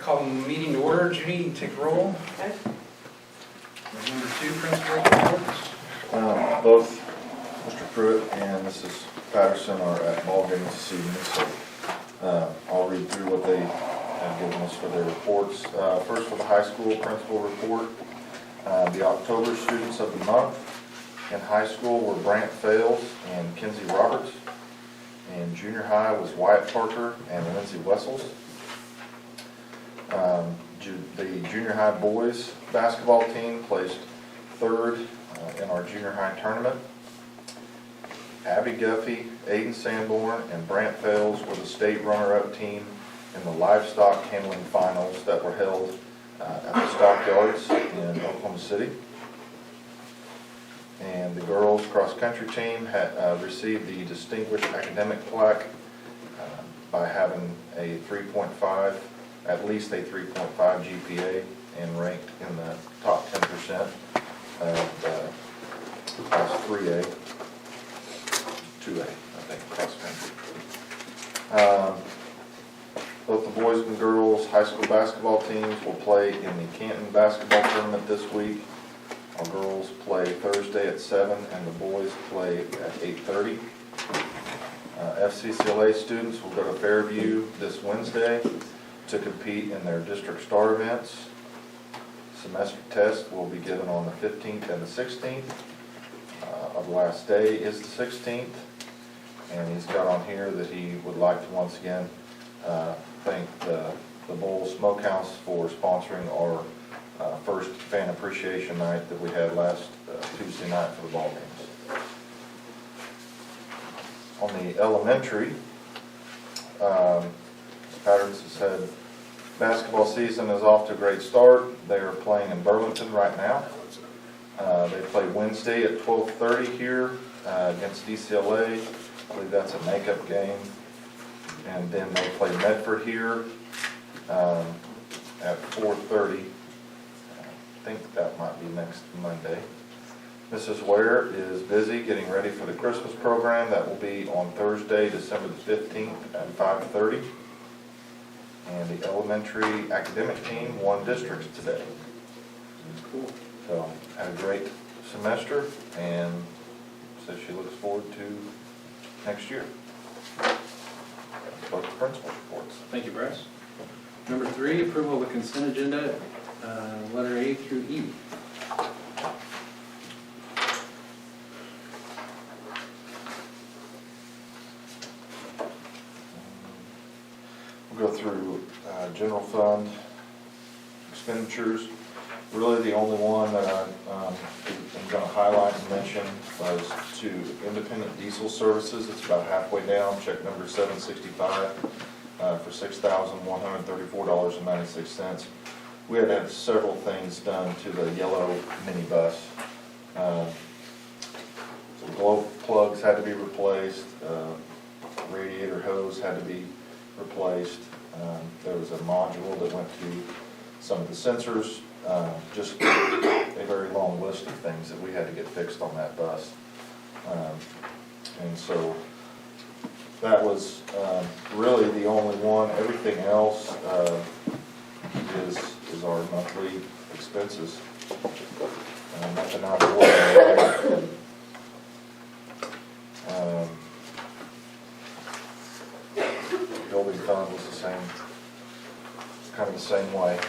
Call the meeting to order. Judy, take the roll. Okay. Number 2, principal reports. Both Mr. Pruitt and Mrs. Patterson are at ball games this evening, so I'll read through what they have given us for their reports. First, for the high school principal report, the October students of the month in high school were Brant Fales and Kinsey Roberts, and junior high was Wyatt Parker and Lindsay Wessels. The junior high boys basketball team placed third in our junior high tournament. Abby Guffey, Aiden Sanborn, and Brant Fales were the state runner-up team in the livestock handling finals that were held at the Stockyards in Oklahoma City. And the girls cross-country team had received the Distinguished Academic Plaque by having a 3.5, at least a 3.5 GPA, and ranked in the top 10% of class 3A, 2A, I think, cross-country. Both the boys and girls high school basketball teams will play in the Canton basketball tournament this week. Our girls play Thursday at 7 and the boys play at 8:30. FCCLA students will go to Fairview this Wednesday to compete in their district star events. Semester test will be given on the 15th and the 16th. Our last day is the 16th, and he's got on here that he would like to once again thank the Bowl Smokehouse for sponsoring our first fan appreciation night that we had last Tuesday night for the ball games. On the elementary, Patterns has said basketball season is off to a great start. They are playing in Burlington right now. They play Wednesday at 12:30 here against DCLA. I believe that's a makeup game. And then they play Medford here at 4:30. I think that might be next Monday. Mrs. Ware is busy getting ready for the Christmas program. That will be on Thursday, December the 15th at 5:30. And the elementary academic team won districts today. Cool. So, had a great semester, and says she looks forward to next year. That's both the principal reports. Thank you, Bryce. Number 3, approval of the consent agenda, letter A through E. We'll go through general fund expenditures. Really the only one that I'm going to highlight and mention was to independent diesel services. It's about halfway down, check number 765 for $6,134.96. We had had several things done to the yellow minibus. So glow plugs had to be replaced, radiator hose had to be replaced. There was a module that went to some of the sensors. Just a very long list of things that we had to get fixed on that bus. And so that was really the only one. Everything else is our monthly expenses. Nothing out of order. Building fund was the same, kind of the same way.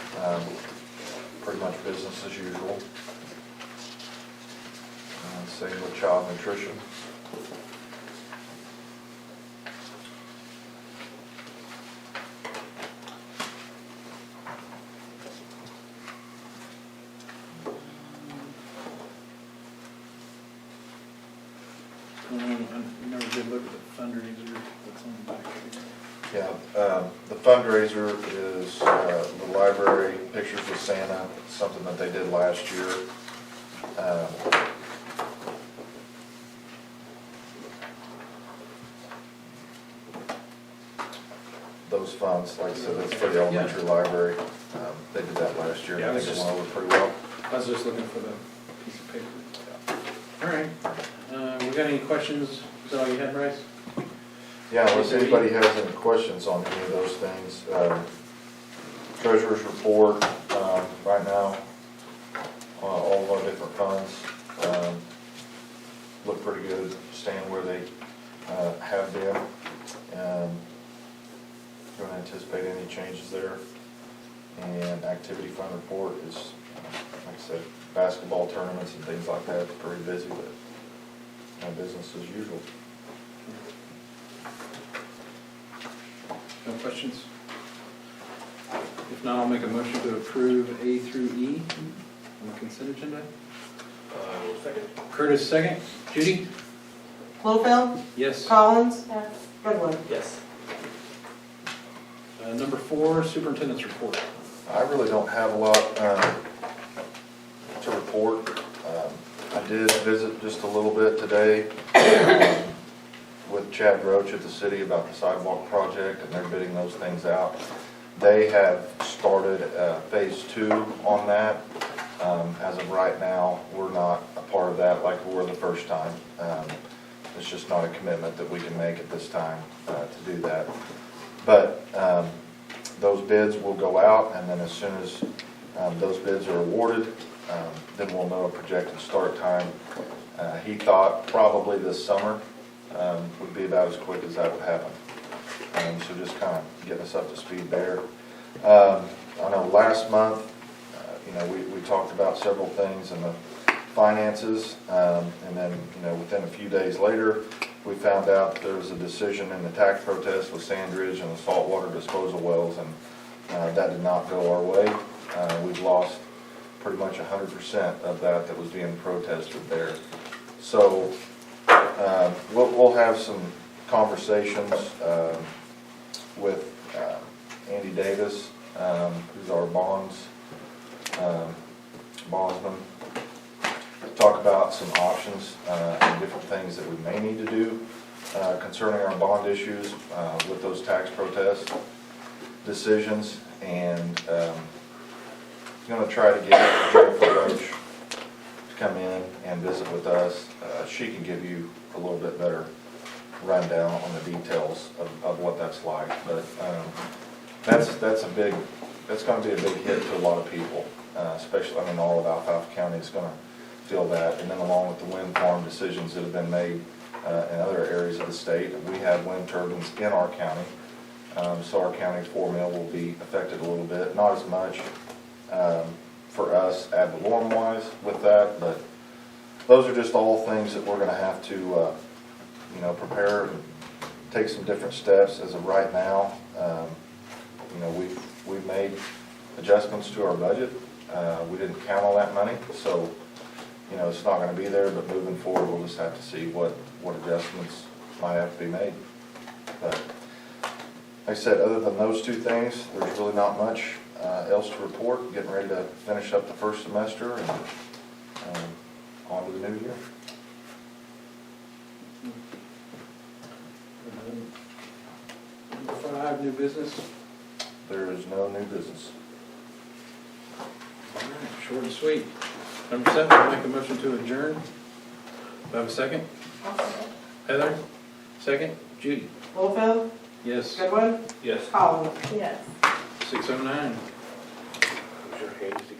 Pretty much business as usual. Same with child nutrition. I never did look at the fundraiser that's on the back of it. Yeah, the fundraiser is the library, Pictures with Santa, something that they did last year. Those funds, like I said, that's for the elementary library. They did that last year. Yeah, I think it went over pretty well. I was just looking for the piece of paper. All right. We got any questions? Is that all you had, Bryce? Yeah, unless anybody has any questions on any of those things, treasurer's report, right now, all of our different funds, look pretty good, staying where they, have been. Don't anticipate any changes there. And activity fund report is, like I said, basketball tournaments and things like that, pretty busy, but business as usual. No questions? If not, I'll make a motion to approve A through E on the consent agenda. Second. Curtis, second. Judy? Littlefield, Yes. Collins, Yes. Goodwin. Yes. Number 4, superintendent's report. I really don't have a lot to report. I did visit just a little bit today with Chad Roach at the city about the sidewalk project, and they're bidding those things out. They have started phase 2 on that. As of right now, we're not a part of that like we were the first time. It's just not a commitment that we can make at this time to do that. But those bids will go out, and then as soon as those bids are awarded, then we'll know a projected start time. He thought probably this summer would be about as quick as that would happen. So just kind of getting us up to speed there. I know last month, we talked about several things in the finances, and then, within a few days later, we found out there was a decision in the tax protest with Sandridge and the saltwater disposal wells, and that did not go our way. We've lost pretty much 100% of that was being protested there. So we'll have some conversations with Andy Davis, who's our bondsman, talk about some options and different things that we may need to do concerning our bond issues with those tax protest decisions, and going to try to get Jennifer Roach to come in and visit with us. She can give you a little bit better rundown on the details of what that's like, but that's going to be a big hit to a lot of people, especially, all of Alfalfa County is going to feel that, and then along with the wind farm decisions that have been made in other areas of the state. We have wind turbines in our county, so our county's 4 mill will be affected a little bit, not as much for us ad valorem wise with that, but those are just all things that we're going to have to prepare and take some different steps. As of right now, we've made adjustments to our budget. We didn't count on that money, so it's not going to be there, but moving forward, we'll just have to see what adjustments might have to be made. But like I said, other than those two things, there's really not much else to report. Getting ready to finish up the first semester and on to the new year. Number 5, new business. There is no new business. All right, short and sweet. Number 7, I'll make a motion to adjourn. Do I have a second? I'll second. Heather? Second. Judy? Littlefield, Yes. Goodwin, Yes. Collins. Yes. 6:09. Put your hands together.